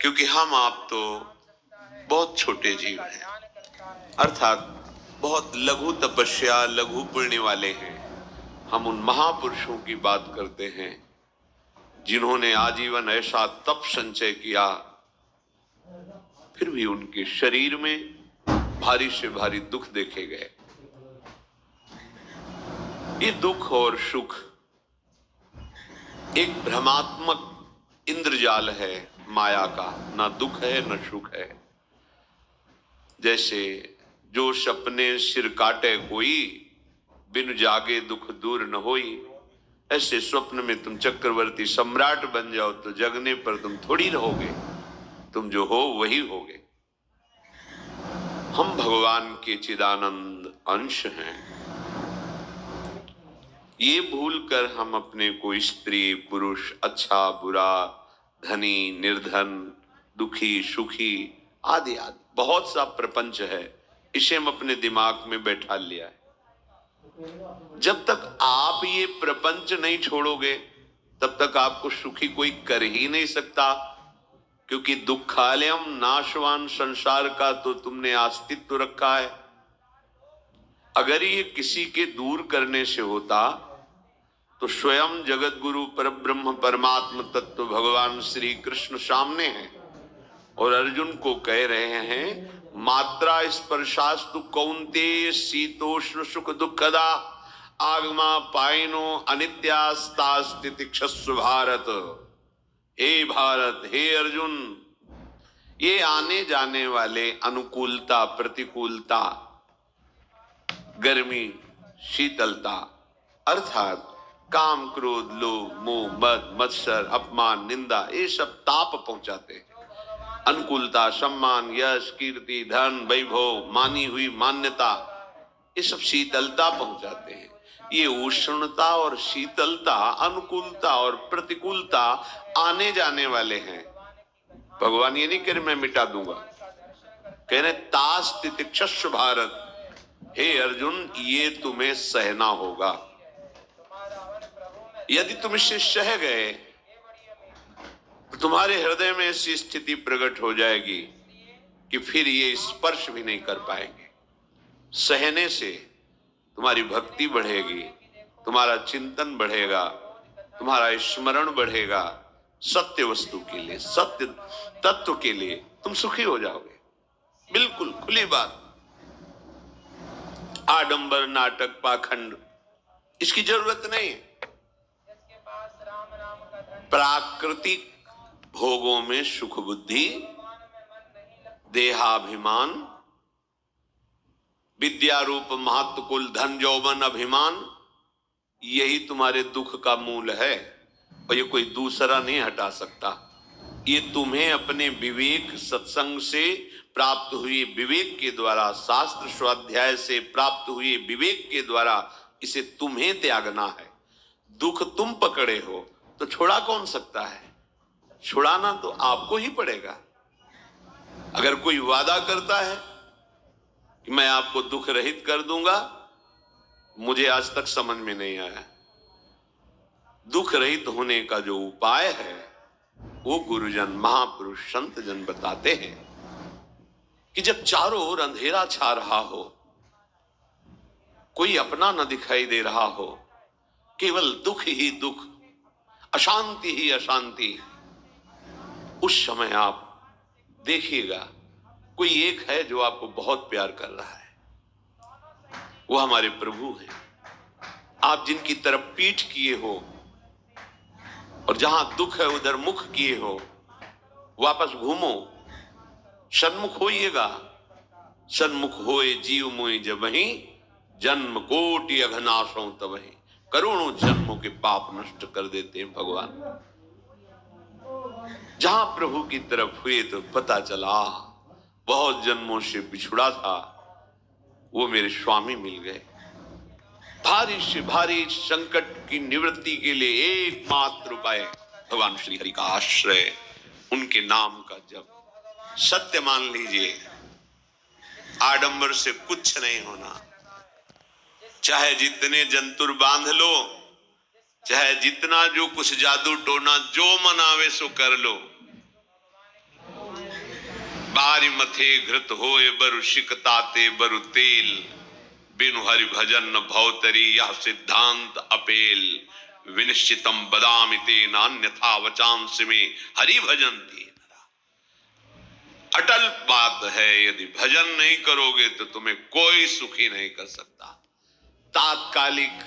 क्योंकि हम आप तो बहुत छोटे जीव हैं, अर्थात बहुत लघु तपस्या लघु पुण्य वाले हैं। हम उन महापुरुषों की बात करते हैं जिन्होंने आजीवन ऐसा तप संचय किया, फिर भी उनके शरीर में भारी से भारी दुख देखे गए। ये दुख और सुख एक भ्रमात्मक इंद्रजाल है माया का, ना दुख है न सुख है। जैसे जो सपने सिर काटे कोई, बिन जागे दुख दूर न होई। ऐसे स्वप्न में तुम चक्रवर्ती सम्राट बन जाओ तो जगने पर तुम थोड़ी रहोगे, तुम जो हो वही होगे। हम भगवान के चिदानंद अंश हैं। ये भूलकर हम अपने को स्त्री पुरुष, अच्छा बुरा, धनी निर्धन, दुखी सुखी आदि आदि बहुत सा प्रपंच है, इसे हम अपने दिमाग में बैठा लिया है। जब तक आप ये प्रपंच नहीं छोड़ोगे तब तक आपको सुखी कोई कर ही नहीं सकता, क्योंकि दुखालयम नाशवान संसार का तो तुमने अस्तित्व रखा है। अगर ये किसी के दूर करने से होता तो स्वयं जगत गुरु परब्रह्म परमात्म तत्व भगवान श्री कृष्ण सामने हैं और अर्जुन को कह रहे हैं, मात्रा स्पर्शास्तु कौन्तेय शीतोष्ण सुख दुखदा आगमा पायनो अनित्यास्तास्तितिक्षस्व भारत। हे भारत, हे अर्जुन, ये आने जाने वाले अनुकूलता प्रतिकूलता, गर्मी शीतलता, अर्थात काम क्रोध लोभ मोह मद मत्सर अपमान निंदा, ये सब ताप पहुंचाते हैं। अनुकूलता सम्मान यश कीर्ति धन वैभव मानी हुई मान्यता, ये सब शीतलता पहुंचाते हैं। ये उष्णता और शीतलता, अनुकूलता और प्रतिकूलता आने जाने वाले हैं। भगवान ये नहीं कह रहे मैं मिटा दूंगा, कह रहे तास तितिक्षस्व भारत। हे अर्जुन, ये तुम्हें सहना होगा। यदि तुम इसे सह गए तो तुम्हारे हृदय में ऐसी स्थिति प्रकट हो जाएगी कि फिर ये स्पर्श भी नहीं कर पाएंगे। सहने से तुम्हारी भक्ति बढ़ेगी, तुम्हारा चिंतन बढ़ेगा, तुम्हारा स्मरण बढ़ेगा, सत्य वस्तु के लिए, सत्य तत्व के लिए तुम सुखी हो जाओगे। बिल्कुल खुली बात। आडंबर नाटक पाखंड इसकी जरूरत नहीं। प्राकृतिक भोगों में सुख बुद्धि, देहाभिमान, विद्या रूप महत्व कुल धन यौवन अभिमान, यही तुम्हारे दुख का मूल है और ये कोई दूसरा नहीं हटा सकता। ये तुम्हें अपने विवेक सत्संग से प्राप्त हुए विवेक के द्वारा, शास्त्र स्वाध्याय से प्राप्त हुए विवेक के द्वारा इसे तुम्हें त्यागना है। दुख तुम पकड़े हो तो छुड़ा कौन सकता है? छुड़ाना तो आपको ही पड़ेगा। अगर कोई वादा करता है कि मैं आपको दुख रहित कर दूंगा, मुझे आज तक समझ में नहीं आया। दुख रहित होने का जो उपाय है वो गुरुजन महापुरुष संत जन बताते हैं कि जब चारों ओर अंधेरा छा रहा हो, कोई अपना न दिखाई दे रहा हो, केवल दुख ही दुख, अशांति ही अशांति, उस समय आप देखिएगा कोई एक है जो आपको बहुत प्यार कर रहा है। वो हमारे प्रभु हैं। आप जिनकी तरफ पीठ किए हो और जहां दुख है उधर मुख किए हो, वापस घूमो, सन्मुख होइएगा। सन्मुख होए जीव मोहि जबहि, जन्म कोटि अघनाशों तबहि। करोड़ों जन्मों के पाप नष्ट कर देते हैं भगवान। जहां प्रभु की तरफ हुए तो पता चला बहुत जन्मों से बिछुड़ा था, वो मेरे स्वामी मिल गए। भारी से भारी संकट की निवृत्ति के लिए एकमात्र उपाय भगवान श्री हरि का आश्रय, उनके नाम का जप। सत्य मान लीजिए, आडंबर से कुछ नहीं होना। चाहे जितने जंतुर बांध लो, चाहे जितना जो कुछ जादू टोना जो मनावे सो कर लो, बारी मथे घृत होए बरु शिकताते बरु तेल, बिनु हरि भजन न भवतरी यह सिद्धांत अपेल, विनिश्चितम बदामिते नान्यथा वचांस में हरि भजंती। अटल बात है, यदि भजन नहीं करोगे तो तुम्हें कोई सुखी नहीं कर सकता। तात्कालिक